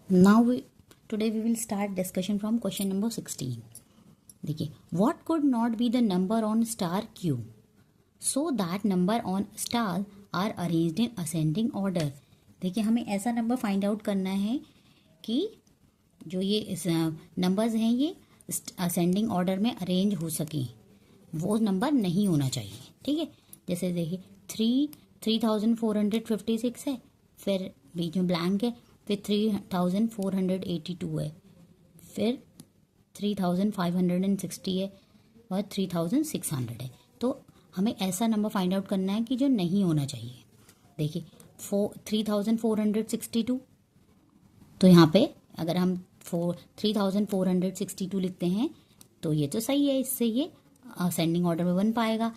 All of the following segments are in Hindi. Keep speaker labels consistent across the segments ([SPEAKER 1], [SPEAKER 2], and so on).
[SPEAKER 1] Now today we will start discussion from question number 16. देखिए, what could not be the number on star q so that number on star are arranged in ascending order. देखिए, हमें ऐसा नंबर फाइंड आउट करना है कि जो ये नंबर्स हैं ये असेंडिंग ऑर्डर में अरेंज हो सकें, वो नंबर नहीं होना चाहिए. ठीक है, जैसे देखिए 3456 है, फिर बीच में ब्लैंक है, फिर 3482 है, फिर 3560 है और 3600 है. तो हमें ऐसा नंबर फाइंड आउट करना है कि जो नहीं होना चाहिए. देखिए 3462, तो यहाँ पे अगर हम 3462 लिखते हैं तो ये तो सही है, इससे ये असेंडिंग ऑर्डर में बन पाएगा.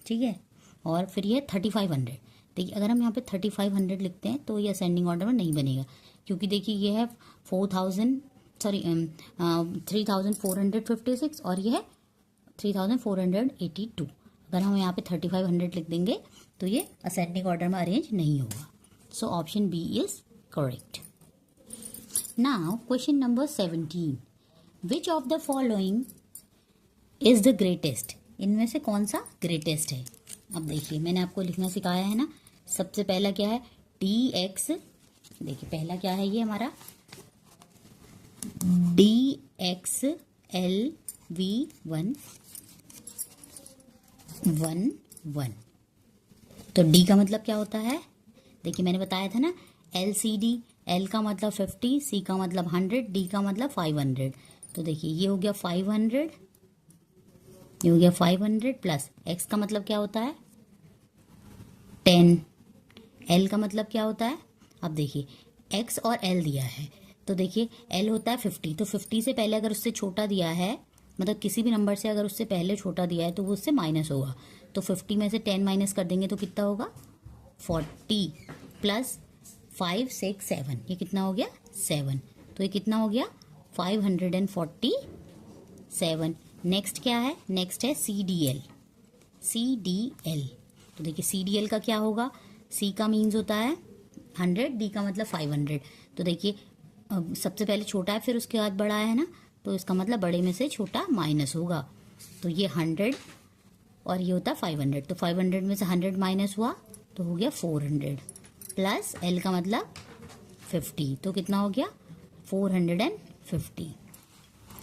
[SPEAKER 1] ठीक है, और फिर ये 3500. देखिए अगर हम यहाँ पे 3500 लिखते हैं तो ये असेंडिंग ऑर्डर में नहीं बनेगा, क्योंकि देखिए ये है 3456 और ये है 3482. अगर हम यहाँ पे 3500 लिख देंगे तो ये असेंडिंग ऑर्डर में अरेंज नहीं होगा. So option B is correct. Now question number 17. Which of the following is the greatest. इनमें से कौन सा ग्रेटेस्ट है. अब देखिए मैंने आपको लिखना सिखाया है ना. सबसे पहला क्या है, dx. देखिए पहला क्या है ये हमारा dx LV1 1 1. तो d का मतलब क्या होता है. देखिए मैंने बताया था ना, LCD. L का मतलब 50, C का मतलब 100, D का मतलब 500. तो देखिए ये हो गया 500, ये हो गया 500 प्लस x का मतलब क्या होता है 10. L का मतलब क्या होता है. अब देखिए x और L दिया है, तो देखिए L होता है 50, तो 50 से पहले अगर उससे छोटा दिया है, मतलब किसी भी नंबर से अगर उससे पहले छोटा दिया है तो वो उससे माइनस होगा. तो 50 में से 10 माइनस कर देंगे तो कितना होगा 40 प्लस 5 6 7, ये कितना हो गया 7. तो ये कितना हो गया 547. नेक्स्ट क्या है, नेक्स्ट है CDL. CDL, तो देखिए CDL का क्या होगा. C का मीन्स होता है 100, D का मतलब 500. तो देखिए सबसे पहले छोटा है फिर उसके बाद बड़ा है ना, तो इसका मतलब बड़े में से छोटा माइनस होगा. तो ये 100 और ये होता है 500. तो 500 में से 100 माइनस हुआ तो हो गया 400 प्लस L का मतलब 50, तो कितना हो गया 450.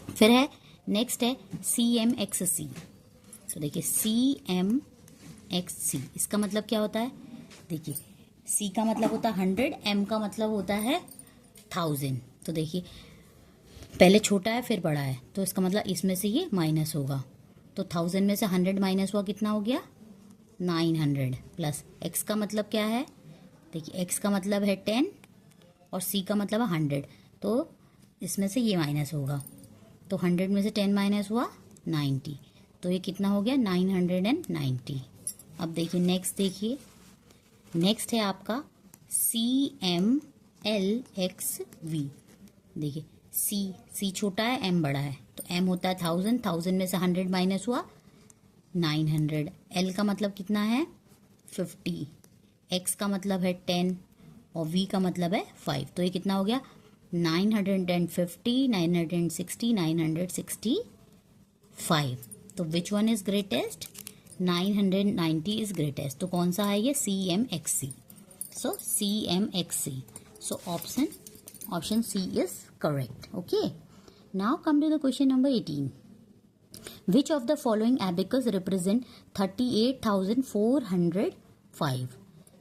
[SPEAKER 1] फिर है नेक्स्ट है CMXC. तो देखिए CMXC, इसका मतलब क्या होता है. देखिए C का मतलब होता है 100, M का मतलब होता है 1000. तो देखिए पहले छोटा है फिर बड़ा है, तो इसका मतलब इसमें से ये माइनस होगा. तो 1000 में से 100 माइनस हुआ, कितना हो गया 900 प्लस x का मतलब क्या है. देखिए x का मतलब है 10 और C का मतलब है 100, तो इसमें से ये माइनस होगा. तो 100 में से 10 माइनस हुआ 90, तो ये कितना हो गया 990. अब देखिए नेक्स्ट, देखिए नेक्स्ट है आपका CMLXV. देखिए C छोटा है, M बड़ा है, तो M होता है 1000. 1000 में से 100 माइनस हुआ 900. L का मतलब कितना है 50, X का मतलब है 10 और V का मतलब है 5. तो ये कितना हो गया 950, 960, 965. तो which one is greatest. 990 is greatest. तो कौन सा है ये CMXC. So CMXC. So option C is correct. Okay, now come to the question number 18. Which of the following abacus represent 38,405.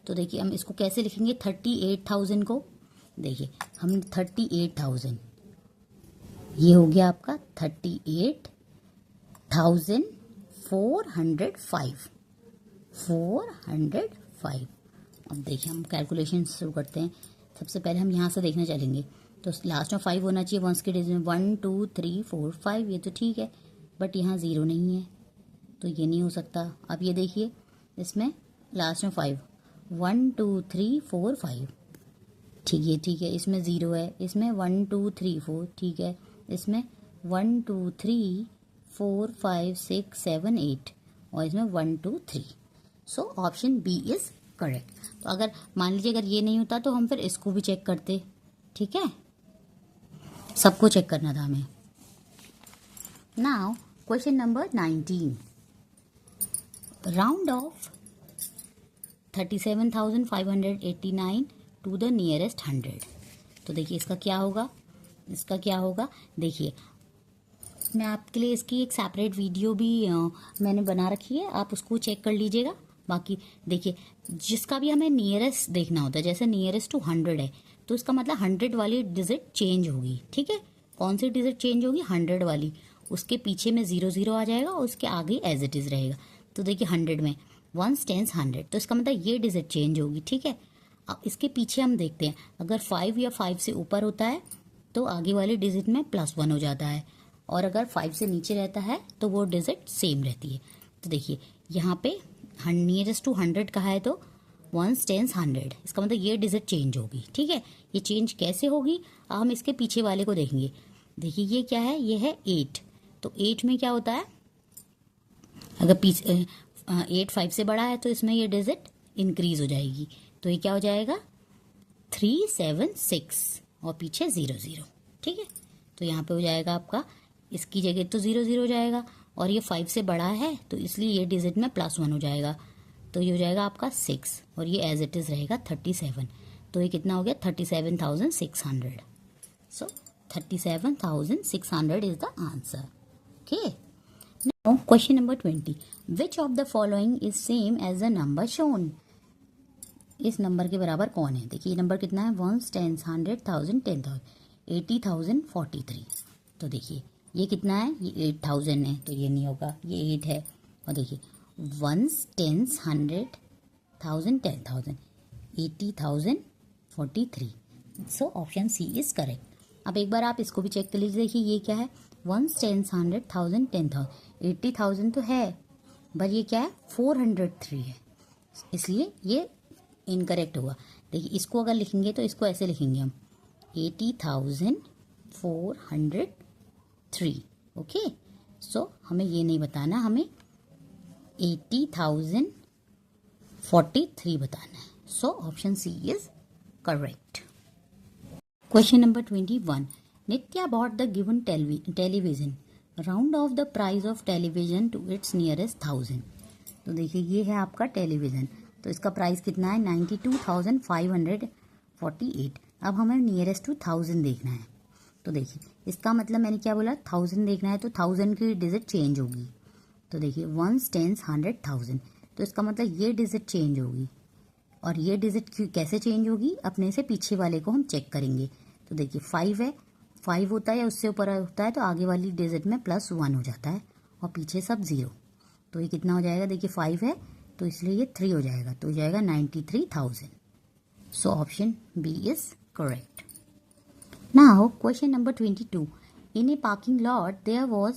[SPEAKER 1] तो देखिए हम इसको कैसे लिखेंगे 38,000 को. देखिए हम 38,000, ये हो गया आपका 38,405. 405. अब देखिए हम कैलकुलेशन शुरू करते हैं. सबसे पहले हम यहाँ से देखने चलेंगे, तो लास्ट में 5 होना चाहिए. वंस के डेज में 1 2 3 4 5, ये तो ठीक है, बट यहाँ 0 नहीं है तो ये नहीं हो सकता. अब ये देखिए इसमें लास्ट में 5, 1 2 3 4 5, ठीक है. इसमें 0 है, इसमें 1 2 3 4, ठीक है. इसमें 1 2 3 4 5 6 7 8 और इसमें 1 2 3. So option B is correct. तो अगर मान लीजिए अगर ये नहीं होता तो हम फिर इसको भी चेक करते. ठीक है, सबको चेक करना था हमें। Now question number 19, round off 37,589 to the nearest 100। तो देखिए इसका क्या होगा, देखिए मैं आपके लिए इसकी एक सेपरेट वीडियो भी मैंने बना रखी है, आप उसको चेक कर लीजिएगा। बाकी देखिए जिसका भी हमें नियरेस्ट देखना होता है, जैसे नियरेस्ट टू 100 है तो इसका मतलब 100 वाली डिजिट चेंज होगी। ठीक है, कौन सी डिजिट चेंज होगी? 100 वाली, उसके पीछे में 00 आ जाएगा और उसके आगे एज इट इज़ रहेगा। तो देखिए 100 में 1 टेंस 100, तो इसका मतलब ये डिजिट चेंज होगी। ठीक है, अब इसके पीछे हम देखते हैं, अगर 5 या 5 से ऊपर होता है तो आगे वाली डिजिट में +1 हो जाता है, और अगर 5 से नीचे रहता है तो वो डिजिट सेम रहती है। तो देखिए यहाँ पे नियरेस्ट टू 100 कहा है तो 1 टेंस 100, इसका मतलब ये डिजिट चेंज होगी। ठीक है, ये चेंज कैसे होगी हम इसके पीछे वाले को देखेंगे। देखिए ये क्या है, ये है 8, तो 8 में क्या होता है, अगर पीछे 8 5 से बड़ा है तो इसमें ये डिजिट इंक्रीज हो जाएगी, तो ये क्या हो जाएगा 376 और पीछे 00। ठीक है, तो यहाँ पे हो जाएगा आपका, इसकी जगह तो 00 हो जाएगा, और ये 5 से बड़ा है तो इसलिए ये डिजिट में +1 हो जाएगा, तो ये हो जाएगा आपका 6, और ये एज इट इज़ रहेगा 37। तो ये कितना हो गया 37,600। So 37,600 is the answer. Okay, now question number 20, which of the following is same as the number shown. इस नंबर के बराबर कौन है? देखिए ये नंबर कितना है, 1 10 100 1000 10,000 80,043। तो देखिए ये कितना है, ये 8000 है तो ये नहीं होगा, ये 8 है, और देखिए 1 10 100 1000 10,000 80,043। So option C is correct. अब एक बार आप इसको भी चेक कर लीजिए, देखिए ये क्या है, 1 10 100 1000 10,000 80,000 तो है, पर ये क्या है 403 है, इसलिए ये इनकरेक्ट हुआ। देखिए इसको अगर लिखेंगे तो इसको ऐसे लिखेंगे हम 80,403। ओके, सो हमें ये नहीं बताना, हमें 80,043 बताना है। So option C is correct. Question number 21, Nitya bought the given television, round off the price of television to its nearest 1000। तो देखिए ये है आपका टेलीविजन, तो इसका प्राइस कितना है 92,548। अब हमें नियरेस्ट टू 1000 देखना है, तो देखिए इसका मतलब मैंने क्या बोला, 1000 देखना है तो 1000 की डिजिट चेंज होगी। तो देखिए 1 10 100 1000, तो इसका मतलब ये डिजिट चेंज होगी, और ये डिजिट कैसे चेंज होगी, अपने से पीछे वाले को हम चेक करेंगे। तो देखिए 5 है, 5 होता है या उससे ऊपर होता है तो आगे वाली डिजिट में +1 हो जाता है, और पीछे सब 0। तो ये कितना हो जाएगा, देखिए 5 है तो इसलिए ये 3 हो जाएगा, तो हो जाएगा 93,000। So option B is correct. Now question number 22, in a parking lot there was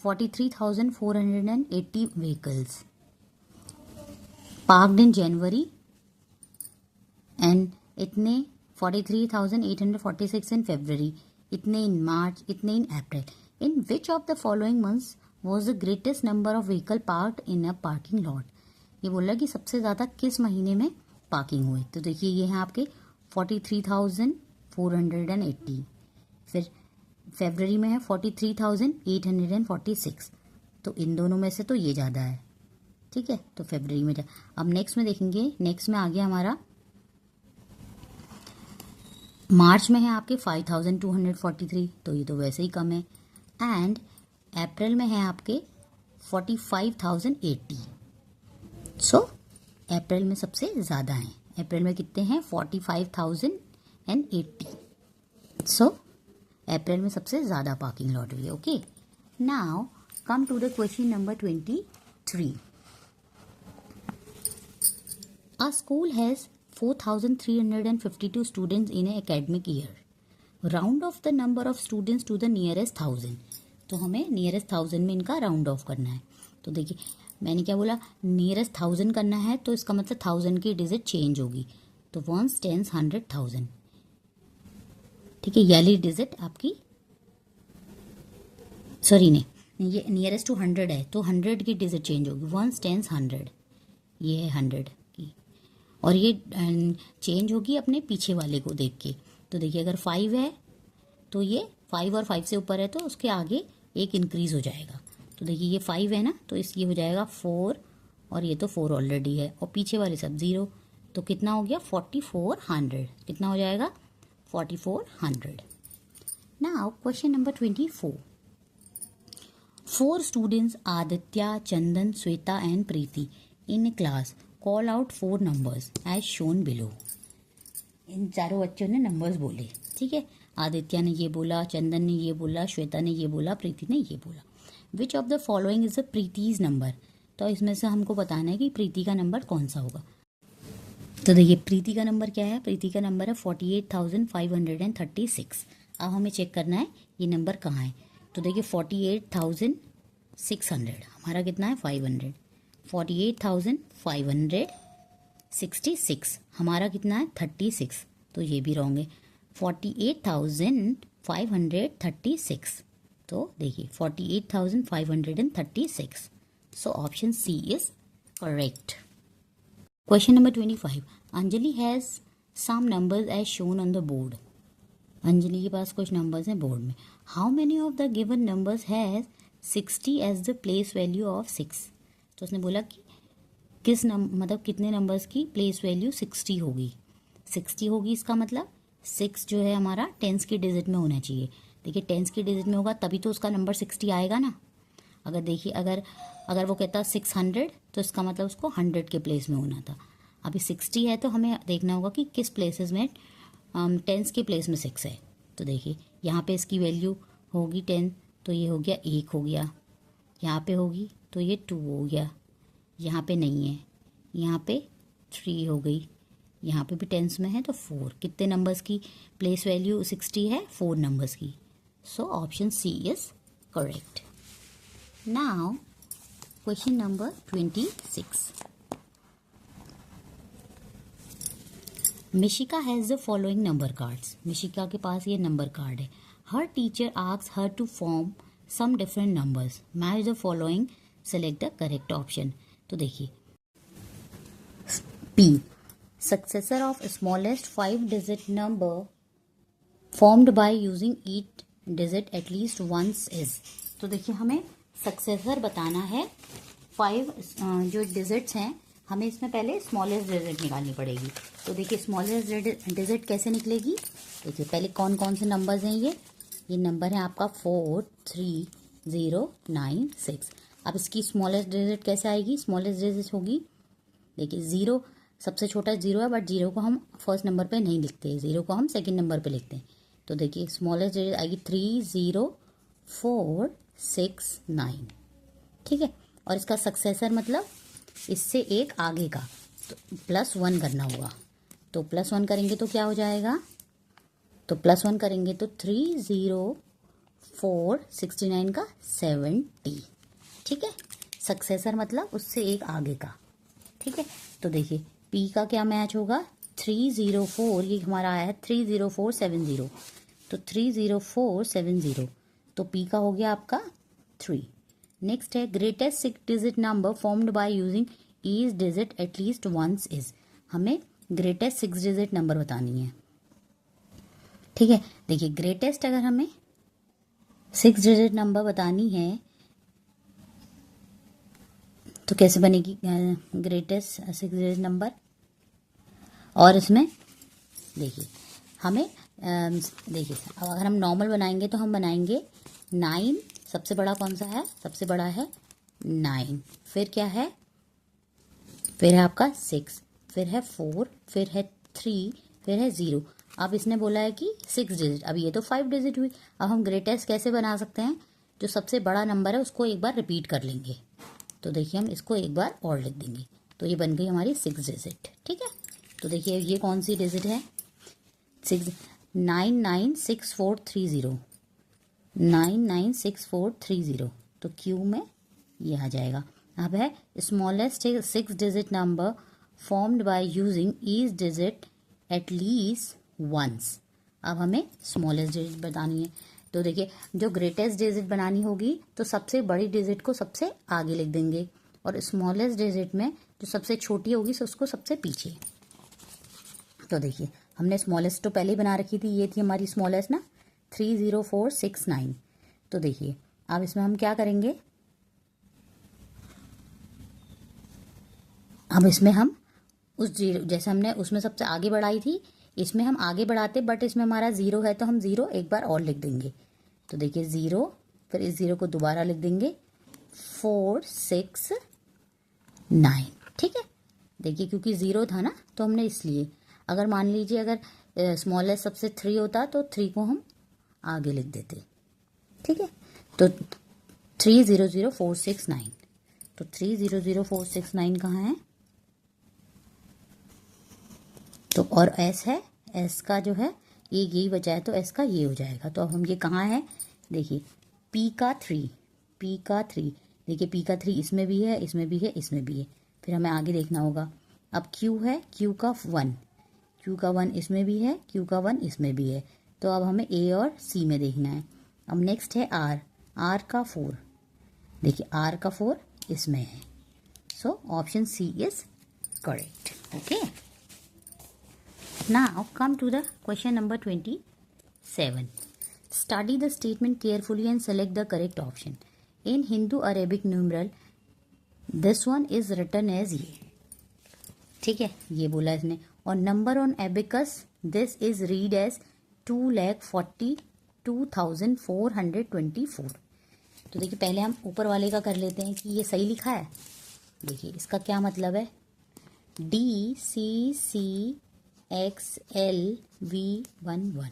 [SPEAKER 1] 43,480 vehicles parked in January and इतने 43,846 in February, इतने in March, इतने in April. In which of the following months was the greatest number of vehicle parked in a parking lot? ये बोला कि सबसे ज़्यादा किस महीने में पार्किंग हुई। तो देखिए ये हैं आपके 43,480, फिर फरवरी में है 43,846, तो इन दोनों में से तो ये ज़्यादा है। ठीक है, तो फरवरी में अब नेक्स्ट में देखेंगे, नेक्स्ट में आ गया हमारा मार्च में है आपके 5,243, तो ये तो वैसे ही कम है, एंड अप्रैल में है आपके 45,080। सो अप्रैल में सबसे ज़्यादा हैं, अप्रैल में कितने हैं 45,080। सो अप्रैल में सबसे ज़्यादा पार्किंग लॉट हुई है। Okay, now come to the question number 23। A school has 4,352 students in an academic year. Round off the number of students to the nearest 1000. तो हमें नियरेस्ट 1000 में इनका राउंड ऑफ करना है। तो देखिए मैंने क्या बोला, नियरेस्ट 1000 करना है तो इसका मतलब 1000 की डिजिट चेंज होगी, तो 1 10 100 1000। ठीक है, याली डिजिट आपकी सॉरी नहीं, ये नियरेस्ट टू 100 है तो 100 की डिजिट चेंज होगी, 1 10 100, ये है 100 की, और ये चेंज होगी अपने पीछे वाले को देख के। तो देखिए अगर 5 है तो ये 5 और 5 से ऊपर है तो उसके आगे एक इंक्रीज हो जाएगा। तो देखिए ये 5 है ना, तो ये हो जाएगा 4 और ये तो 4 ऑलरेडी है और पीछे वाले सब 0, तो कितना हो गया 4400। कितना हो जाएगा 4400। Now question number 24। 4 students Aditya, Chandan, Shweta and Preeti in class call out 4 numbers as shown below. इन चारों बच्चों ने नंबर्स बोले, ठीक है। आदित्य ने ये बोला, चंदन ने ये बोला, श्वेता ने ये बोला, प्रीति ने ये बोला। Which of the following is the Preeti's number. तो इसमें से हमको बताना है कि प्रीति का नंबर कौन सा होगा। तो देखिए प्रीति का नंबर क्या है, प्रीति का नंबर है 48,536। अब हमें चेक करना है ये नंबर कहाँ है। तो देखिए 48,600 हमारा कितना है 500। 48,566 हमारा कितना है 36, तो ये भी रॉन्ग है। 48,536, तो देखिए 48,536, so option C is correct. Question number 25। Anjali has some numbers as shown on the board. Anjali के पास कुछ नंबर्स हैं बोर्ड में। How many of the given numbers has 60 as the place value of 6। तो उसने बोला कि मतलब कितने नंबर्स की प्लेस वैल्यू 60 होगी। 60 होगी, इसका मतलब 6 जो है हमारा टेंस की डिजिट में होना चाहिए। देखिए टेंस की डिजिट में होगा तभी तो उसका नंबर 60 आएगा ना। अगर देखिए अगर वो कहता 600 तो इसका मतलब उसको 100 के प्लेस में होना था। अभी 60 है तो हमें देखना होगा कि किस प्लेसेस में टेंस के प्लेस में 6 है। तो देखिए यहाँ पे इसकी वैल्यू होगी 10, तो ये हो गया 1 हो गया। यहाँ पे होगी तो ये 2 हो गया। यहाँ पे नहीं है, यहाँ पे 3 हो गई। यहाँ पे भी टेंस में है तो 4। कितने नंबर्स की प्लेस वैल्यू 60 है, 4 नंबर्स की। So option C is correct. Now question number 26। Mishika has the following number cards. Mishika के पास ये नंबर कार्ड है। Her teacher asks her to form some different numbers, match the following, select the correct option. तो देखिए P, successor of smallest 5 digit number formed by using each digit at least once is. तो देखिए हमें सक्सेसर बताना है 5 जो डिजिट्स हैं, हमें इसमें पहले स्मॉलेस्ट डिजिट निकालनी पड़ेगी। तो देखिए स्मॉलेस्ट डिजिट कैसे निकलेगी। देखिए पहले कौन कौन से नंबर्स हैं, ये नंबर है आपका 4, 3, 0, 9, 6। अब इसकी स्मॉलेस्ट डिजिट कैसे आएगी। स्मॉलेस्ट डिजिट होगी, देखिए 0 सबसे छोटा 0 है, बट 0 को हम फर्स्ट नंबर पे नहीं लिखते, 0 को हम सेकंड नंबर पे लिखते हैं। तो देखिए स्मॉलेस्ट डिजिट आएगी 3, 0, 4, 6, 9, ठीक है। और इसका सक्सेसर मतलब इससे एक आगे का, तो +1 करना होगा। तो +1 करेंगे तो क्या हो जाएगा, तो +1 करेंगे तो 3, 0, 4, 69 का 70, ठीक है। सक्सेसर मतलब उससे एक आगे का, ठीक है। तो देखिए पी का क्या मैच होगा, 304, ये हमारा आया है 30470, तो 30470, तो पी का हो गया आपका 3। नेक्स्ट है greatest 6 digit number formed by using each digit at least once is. हमें ग्रेटेस्ट 6 डिजिट नंबर बतानी है, ठीक है। देखिए ग्रेटेस्ट अगर हमें 6 डिजिट नंबर बतानी है तो कैसे बनेगी ग्रेटेस्ट 6 डिजिट नंबर। और इसमें देखिए हमें देखिए अगर हम नॉर्मल बनाएंगे तो हम बनाएंगे 9, सबसे बड़ा कौन सा है, सबसे बड़ा है 9, फिर क्या है, फिर है आपका 6, फिर है 4, फिर है 3, फिर है 0। अब इसने बोला है कि 6 डिजिट, अब ये तो 5 डिजिट हुई। अब हम ग्रेटेस्ट कैसे बना सकते हैं, जो सबसे बड़ा नंबर है उसको एक बार रिपीट कर लेंगे। तो देखिए हम इसको एक बार और लिख देंगे, तो ये बन गई हमारी 6 डिजिट, ठीक है। तो देखिए ये कौन सी डिजिट है, 996430, 996430, तो क्यू में ये आ जाएगा। अब है smallest 6 digit number formed by using each digit at least once. अब हमें स्मॉलेस्ट डिजिट बतानी है। तो देखिए जो ग्रेटेस्ट डिजिट बनानी होगी तो सबसे बड़ी डिजिट को सबसे आगे लिख देंगे, और स्मॉलेस्ट डिजिट में जो सबसे छोटी होगी तो उसको सबसे पीछे। तो देखिए हमने स्मॉलेस्ट तो पहले ही बना रखी थी, ये थी हमारी स्मॉलेस्ट ना, 30469। तो देखिए अब इसमें हम क्या करेंगे, अब इसमें हम उस जीरो जैसे हमने उसमें सबसे आगे बढ़ाई थी, इसमें हम आगे बढ़ाते, बट इसमें हमारा ज़ीरो है तो हम ज़ीरो एक बार और लिख देंगे। तो देखिए ज़ीरो, फिर इस ज़ीरो को दोबारा लिख देंगे 469। ठीक है, देखिए क्योंकि ज़ीरो था ना तो हमने इसलिए, अगर मान लीजिए अगर स्मॉलेस्ट सबसे 3 होता तो 3 को हम आगे लिख देते। ठीक है, तो 300469, तो 300469 कहाँ है, तो और एस है, एस का जो है ये यही बचा है तो एस का ये हो जाएगा। तो अब हम ये कहाँ है, देखिए पी का 3, पी का 3, देखिए पी का 3 इसमें भी है, इसमें भी है, इसमें भी है, फिर हमें आगे देखना होगा। अब क्यू है, क्यू का 1, क्यू का 1 इसमें भी है, क्यू का 1 इसमें भी है, तो अब हमें ए और सी में देखना है। अब नेक्स्ट है आर, आर का 4, देखिए आर का 4 इसमें है, so option C is correct. Okay, now come to the question number 27. Study the statement carefully and select the correct option. In Hindu Arabic numeral this one is written as ये, ठीक है ये बोला इसने, और number on abacus this is read as 2,42,424। तो देखिए पहले हम ऊपर वाले का कर लेते हैं कि ये सही लिखा है। देखिए इसका क्या मतलब है, DCCXLV11।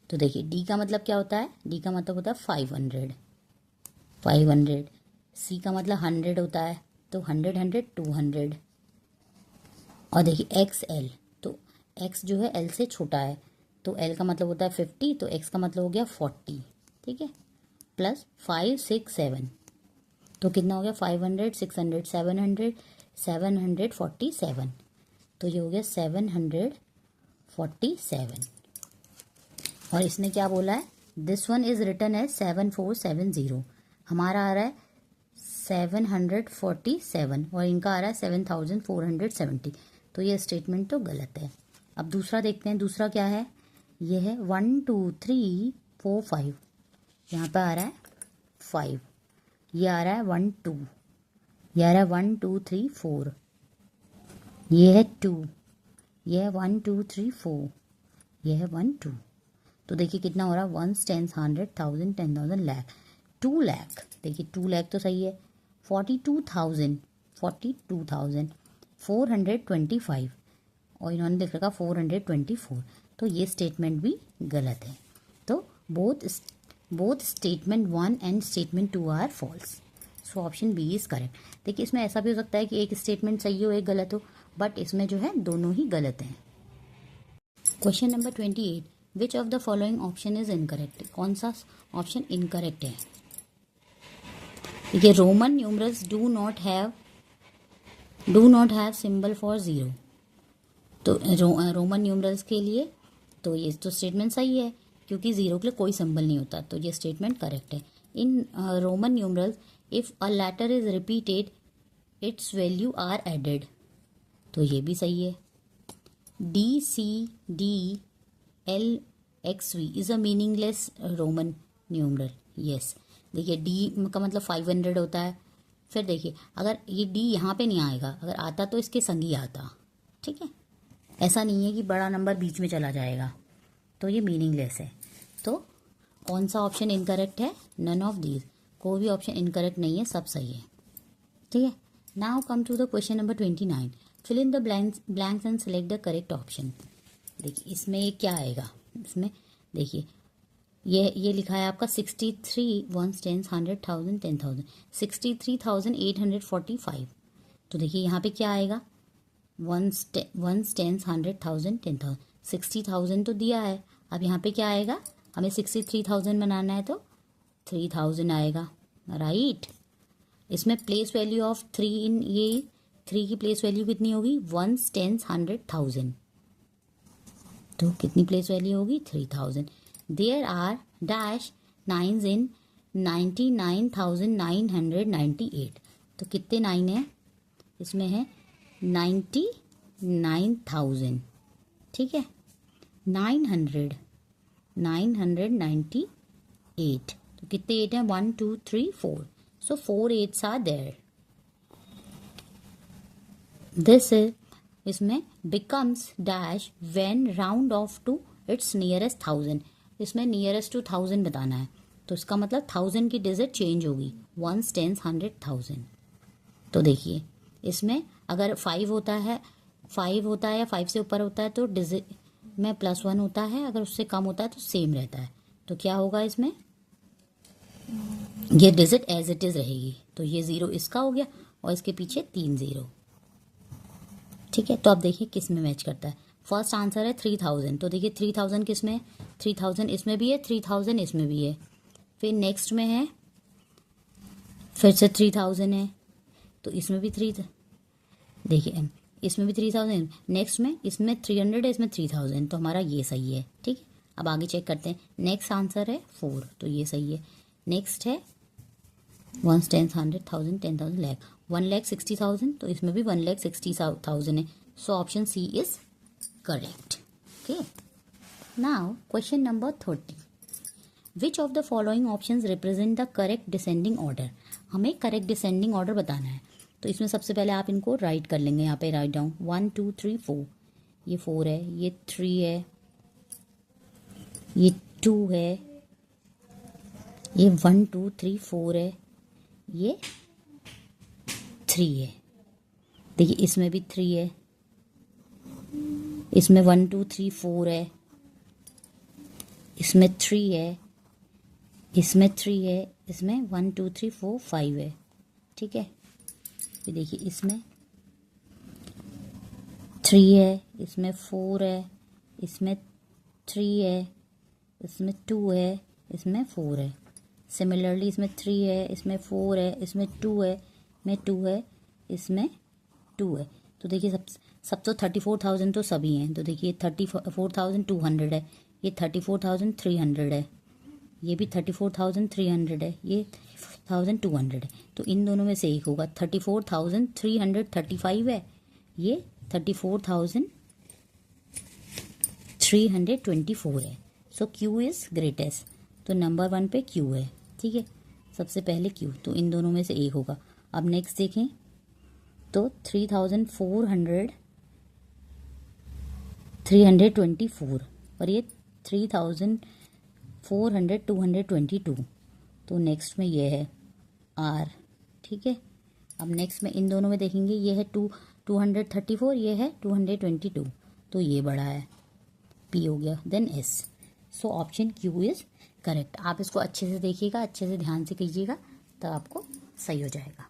[SPEAKER 1] तो देखिए डी का मतलब क्या होता है, डी का मतलब होता है 500, 500। सी का मतलब 100 होता है, तो 100 100 200। और देखिए XL, तो X जो है L से छोटा है, तो L का मतलब होता है 50, तो X का मतलब हो गया 40। ठीक है, प्लस 5 6 7, तो कितना हो गया 500 600 700 747, तो ये हो गया 747। और इसने क्या बोला है, this one is written as 7470, हमारा आ रहा है 747 और इनका आ रहा है 7470, तो ये स्टेटमेंट तो गलत है। अब दूसरा देखते हैं, दूसरा क्या है, ये है 1 2 3 4 5, यहाँ पे आ रहा है 5, ये आ रहा है 1 2, ये आ रहा है 1 2 3 4, ये है 2, ये है 1 2 3 4, ये है 1 2। तो देखिए कितना हो रहा है, 1 10 100 1000 10,000 लाख, 2 लाख। देखिए 2 लाख तो सही है, 42,425 और इन्होंने लिख रखा 424, तो ये स्टेटमेंट भी गलत है। तो both statement 1 and statement 2 are false, so option B is correct. देखिए इसमें ऐसा भी हो सकता है कि एक स्टेटमेंट सही हो एक गलत हो, बट इसमें जो है दोनों ही गलत हैं। Question number 28, which of the following option is incorrect, कौन सा ऑप्शन इनकरेक्ट है। देखिए Roman numerals do not have symbol for zero, तो रोमन न्यूमरल्स के लिए तो ये तो स्टेटमेंट सही है क्योंकि ज़ीरो के लिए कोई सिंबल नहीं होता, तो ये स्टेटमेंट करेक्ट है। In Roman numerals if a letter is repeated its value are added, तो ये भी सही है। DCDLXV is a meaningless Roman numeral, yes. देखिए डी का मतलब 500 होता है, फिर देखिए अगर ये डी यहाँ पे नहीं आएगा, अगर आता तो इसके संग ही आता, ठीक है, ऐसा नहीं है कि बड़ा नंबर बीच में चला जाएगा, तो ये मीनिंगलेस है। तो कौन सा ऑप्शन इनकरेक्ट है, नन ऑफ दीज, कोई भी ऑप्शन इनकरेक्ट नहीं है, सब सही है। ठीक है, now come to the question number 29, fill in the blanks and select the correct option. देखिए इसमें क्या आएगा, इसमें देखिए ये लिखा है आपका 63 1 10 100 1000 10,000 63,845, तो देखिए यहाँ पे क्या आएगा, 1 10 100 1000 10,000 60,000 तो दिया है, अब यहाँ पे क्या आएगा, हमें 63,000 बनाना है तो 3,000 आएगा, राइट। इसमें प्लेस वैल्यू ऑफ 3 इन ये 3 की प्लेस वैल्यू कितनी होगी, 1 10 100 1000, तो कितनी प्लेस वैल्यू होगी 3,000। देयर आर डैश नाइन्स इन 99,998, तो कितने 9 हैं इसमें, है 99,000, ठीक है, 900 998। तो कितने 8 हैं? 1 2 3 4। So 4 8s are there. This is इसमें becomes dash when round off to its nearest 1000। इसमें नियरेस्ट टू 1000 बताना है, तो इसका मतलब 1000 की डिजिट चेंज होगी, 1s 10s 100 1000। तो देखिए इसमें अगर 5 होता है या 5 से ऊपर होता है तो डिजिट में +1 होता है, अगर उससे कम होता है तो सेम रहता है। तो क्या होगा इसमें, ये डिजिट एज इट इज रहेगी। तो ये 0 इसका हो गया और इसके पीछे 3 0। ठीक है, तो अब देखिए किस में मैच करता है। फर्स्ट आंसर है 3000। तो देखिए 3000 किस में है? 3000 इसमें भी है, 3000 इसमें भी है। फिर नेक्स्ट में है, फिर से 3000 है, तो इसमें भी 3, देखिए इसमें भी 3000। नेक्स्ट में इसमें 300 है, इसमें 3000। तो हमारा ये सही है। ठीक है, अब आगे चेक करते हैं। नेक्स्ट आंसर है 4, तो ये सही है। नेक्स्ट है 1 10 100 1000 10,000 लाख, 1,60,000। तो इसमें भी 1,60,000 है। So option C is correct. Okay, now question number 30। Which of the following options represent the correct descending order? हमें करेक्ट डिसेंडिंग ऑर्डर बताना है। तो इसमें सबसे पहले आप इनको राइट कर लेंगे। यहाँ पे राइट डाउन 1 2 3 4। ये 4 है, ये 3 है, ये 2 है, ये 1 2 3 4 है, ये 3 है। देखिए इसमें भी 3 है, इसमें 1 2 3 4 है, इसमें 3 है, इसमें 3 है, इसमें 1 2 3 4 5 है। ठीक है, फिर देखिए इसमें 3 है, इसमें 4 है, इसमें 3 है, इसमें 2 है, इसमें 4 है। सिमिलरली इसमें 3 है, इसमें 4 है, इसमें 2 है, इसमें 2 है, इसमें 2 है। तो देखिए सब तो 34,000 तो सभी हैं। तो देखिए 34,200 है, ये 34,300 है, ये भी 34,300 है, ये 34,200 है। तो इन दोनों में से एक होगा। 34,335 है, ये 34,324 है। सो क्यू इज ग्रेटेस्ट। तो नंबर 1 पे क्यू है। ठीक है, सबसे पहले क्यू, तो इन दोनों में से एक होगा। अब नेक्स्ट देखें तो 3,424 और ये 3,400 तो नेक्स्ट में ये है आर। ठीक है, अब नेक्स्ट में इन दोनों में देखेंगे, ये है 234, ये है 222। तो ये बड़ा है, पी हो गया, then S. So option Q is correct. आप इसको अच्छे से देखिएगा, अच्छे से ध्यान से कीजिएगा, तब आपको सही हो जाएगा।